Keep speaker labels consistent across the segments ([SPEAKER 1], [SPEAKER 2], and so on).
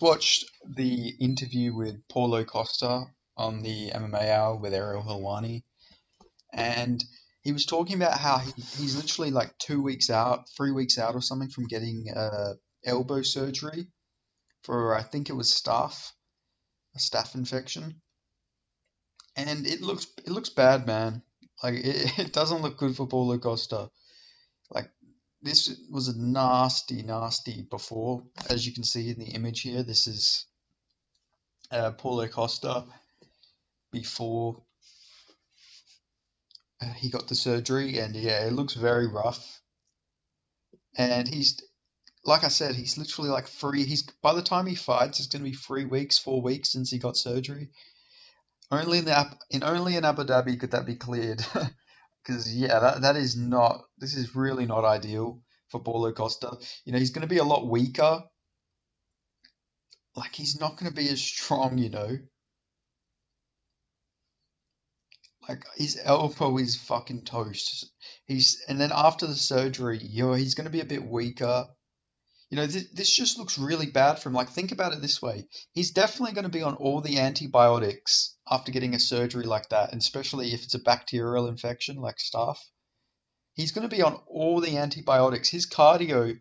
[SPEAKER 1] watched the interview with Paulo Costa on the MMA Hour with Ariel Helwani, and he was talking about how he's literally like 2 weeks out, 3 weeks out or something from getting elbow surgery for I think it was a staph infection, and it looks bad, man. Like it doesn't look good for Paulo Costa. Like this was a nasty, nasty before, as you can see in the image here. This is Paulo Costa before he got the surgery, and yeah, it looks very rough. And he's like I said, he's literally like free. He's by the time he fights, it's gonna be 3 weeks, 4 weeks since he got surgery. Only in Abu Dhabi could that be cleared, because yeah, that is not. This is really not ideal for Paulo Costa. He's gonna be a lot weaker. Like he's not gonna be as strong. Like his elbow is fucking toast. And then after the surgery, he's gonna be a bit weaker. This just looks really bad for him. Like, think about it this way. He's definitely going to be on all the antibiotics after getting a surgery like that, and especially if it's a bacterial infection like staph. He's going to be on all the antibiotics. His cardio,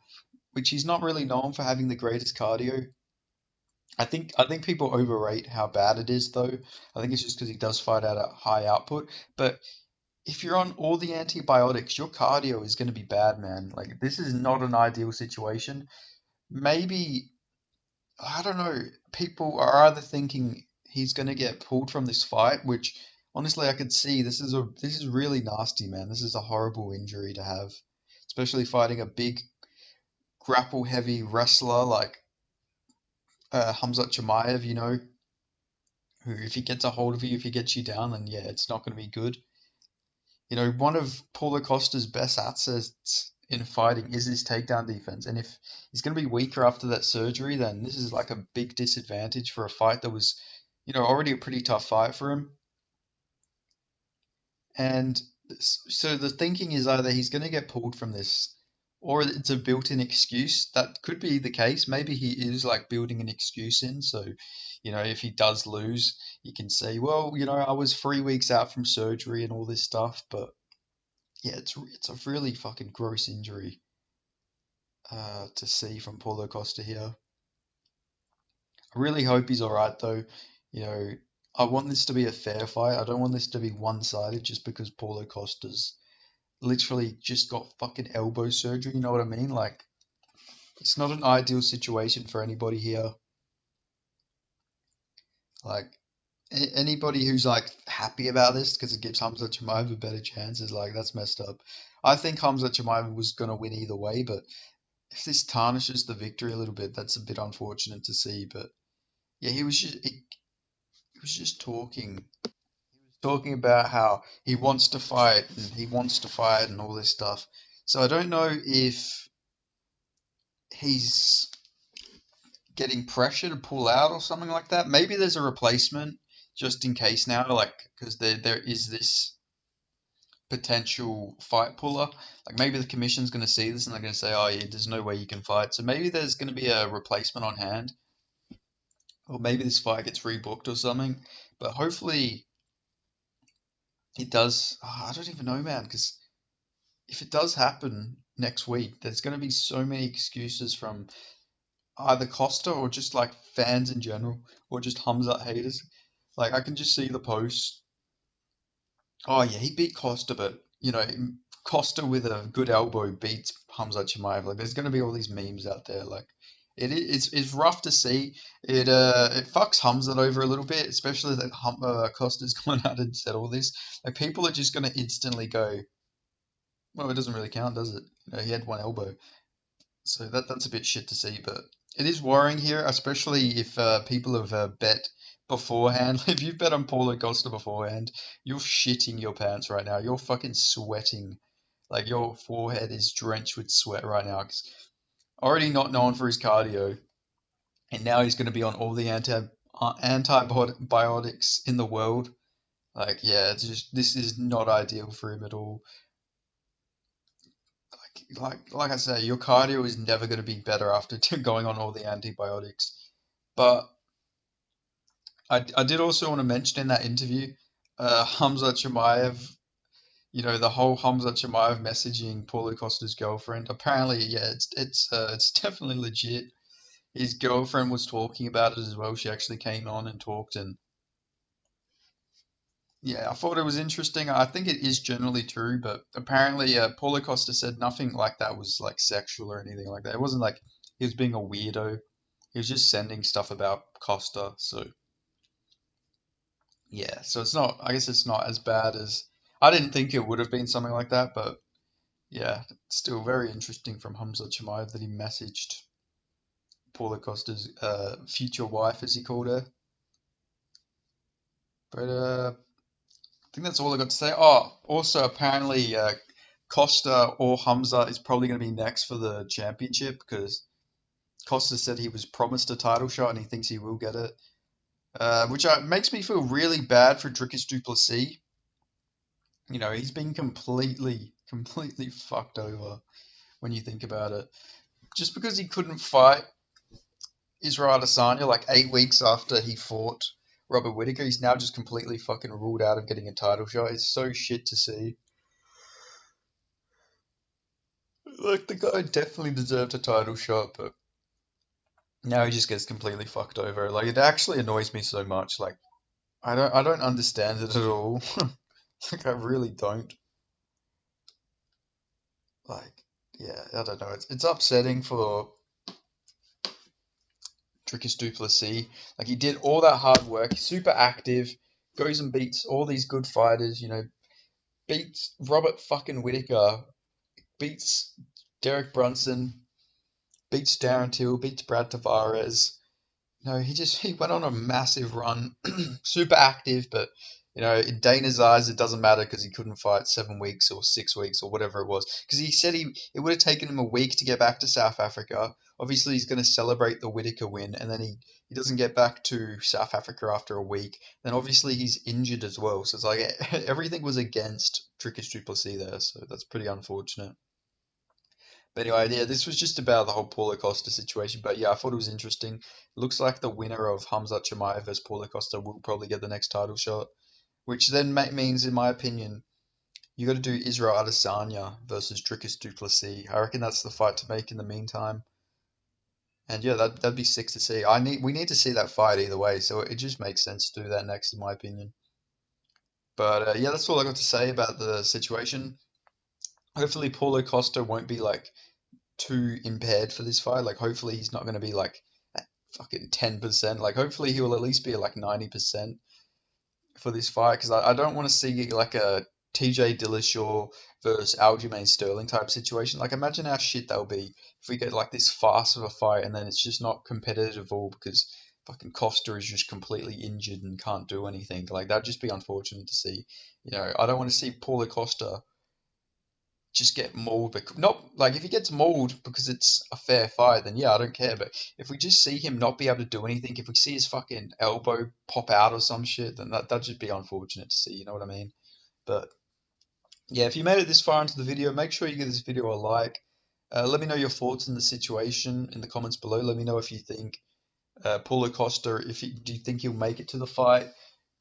[SPEAKER 1] which he's not really known for having the greatest cardio, I think people overrate how bad it is, though. I think it's just because he does fight at a high output. But if you're on all the antibiotics, your cardio is going to be bad, man. Like, this is not an ideal situation. Maybe I don't know. People are either thinking he's going to get pulled from this fight, which honestly I could see this is really nasty, man. This is a horrible injury to have, especially fighting a big grapple heavy wrestler like Hamzat Chimaev, who if he gets a hold of you, if he gets you down, then yeah, it's not going to be good. One of Paulo Costa's best assets in fighting is his takedown defense. And if he's going to be weaker after that surgery, then this is like a big disadvantage for a fight that was, already a pretty tough fight for him. And so the thinking is either he's going to get pulled from this or it's a built-in excuse. That could be the case. Maybe he is like building an excuse in. So, if he does lose, you can say, well, I was 3 weeks out from surgery and all this stuff, but yeah, it's a really fucking gross injury to see from Paulo Costa here. I really hope he's all right though. You know, I want this to be a fair fight. I don't want this to be one-sided just because Paulo Costa's literally just got fucking elbow surgery. You know what I mean? Like, it's not an ideal situation for anybody here. Like, anybody who's like happy about this because it gives Hamza Chimaev a better chance is like that's messed up. I think Hamza Chimaev was gonna win either way, but if this tarnishes the victory a little bit, that's a bit unfortunate to see. But yeah, he was just talking about how he wants to fight and he wants to fight and all this stuff. So I don't know if he's getting pressure to pull out or something like that. Maybe there's a replacement just in case now, like because there is this potential fight puller. Like maybe the commission's going to see this and they're going to say, "Oh, yeah, there's no way you can fight." So maybe there's going to be a replacement on hand, or maybe this fight gets rebooked or something. But hopefully it does. I don't even know, man, because if it does happen next week, there's going to be so many excuses from either Costa or just like fans in general, or just Hamzat haters. Like I can just see the posts. Oh yeah, he beat Costa, but Costa with a good elbow beats Hamzat Chimaev. Like there's going to be all these memes out there. Like it's rough to see. It fucks Hamzat over a little bit, especially that Costa's gone out and said all this. Like people are just going to instantly go, well, it doesn't really count, does it? He had one elbow. So that's a bit shit to see, but it is worrying here, especially if people have bet beforehand. If you've bet on Paulo Costa beforehand, you're shitting your pants right now. You're fucking sweating. Like your forehead is drenched with sweat right now. 'Cause already not known for his cardio, and now he's going to be on all the antibiotics in the world. Like, yeah, it's just this is not ideal for him at all. Like I say, your cardio is never going to be better after going on all the antibiotics. But I did also want to mention in that interview, Hamza Chimaev, the whole Hamza Chimaev messaging Paulo Costa's girlfriend. Apparently, yeah, it's definitely legit. His girlfriend was talking about it as well. She actually came on and talked, and yeah, I thought it was interesting. I think it is generally true, but apparently, Paulo Costa said nothing like that was like sexual or anything like that. It wasn't like he was being a weirdo. He was just sending stuff about Costa. So yeah, so it's not. I guess it's not as bad as I didn't think it would have been something like that, but yeah, it's still very interesting from Hamza Chimaev that he messaged Paulo Costa's future wife, as he called her. But I think that's all I got to say. Oh, also apparently Costa or Hamza is probably going to be next for the championship because Costa said he was promised a title shot and he thinks he will get it. Which makes me feel really bad for Dricus du Plessis. He's been completely fucked over when you think about it. Just because he couldn't fight Israel Adesanya like 8 weeks after he fought Robert Whittaker, he's now just completely fucking ruled out of getting a title shot. It's so shit to see. Like the guy definitely deserved a title shot, but now he just gets completely fucked over. Like it actually annoys me so much. Like I don't understand it at all. Like I really don't. Like yeah, I don't know. It's upsetting for Dricus du Plessis. Like he did all that hard work, super active, goes and beats all these good fighters. Beats Robert fucking Whittaker, beats Derek Brunson, beats Darren Till, beats Brad Tavares. No, he went on a massive run, super active, but in Dana's eyes it doesn't matter because he couldn't fight 7 weeks or 6 weeks or whatever it was. Because he said it would have taken him a week to get back to South Africa. Obviously, he's going to celebrate the Whittaker win, and then he doesn't get back to South Africa after a week. Then obviously he's injured as well, so it's like everything was against Dricus du Plessis there. So that's pretty unfortunate. But anyway, yeah, this was just about the whole Paulo Costa situation. But yeah, I thought it was interesting. Looks like the winner of Hamza Chimaev versus Paulo Costa will probably get the next title shot, which then means, in my opinion, you got to do Israel Adesanya versus Dricus du Plessis. I reckon that's the fight to make in the meantime. And yeah, that'd be sick to see. We need to see that fight either way, so it just makes sense to do that next, in my opinion. But yeah, that's all I got to say about the situation. Hopefully, Paulo Costa won't be like too impaired for this fight. Like, hopefully, he's not going to be like at fucking 10%. Like, hopefully, he will at least be like 90% for this fight because I don't want to see like a TJ Dillashaw versus Aljamain Sterling type situation. Like, imagine how shit that'll be if we get like this fast of a fight and then it's just not competitive at all because fucking Costa is just completely injured and can't do anything. Like, that'd just be unfortunate to see. I don't want to see Paulo Costa just get mauled, but not like if he gets mauled because it's a fair fight, then yeah, I don't care. But if we just see him not be able to do anything, if we see his fucking elbow pop out or some shit, then that'd just be unfortunate to see. You know what I mean? But yeah, if you made it this far into the video, make sure you give this video a like. Let me know your thoughts on the situation in the comments below. Let me know if you think Paulo Costa, do you think he'll make it to the fight?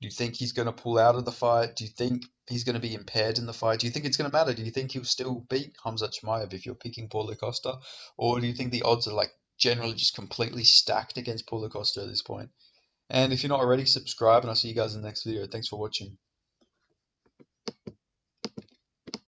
[SPEAKER 1] Do you think he's going to pull out of the fight? Do you think he's going to be impaired in the fight? Do you think it's going to matter? Do you think he'll still beat Hamza Chimaev if you're picking Paulo Costa? Or do you think the odds are like generally just completely stacked against Paulo Costa at this point? And if you're not already, subscribe and I'll see you guys in the next video. Thanks for watching.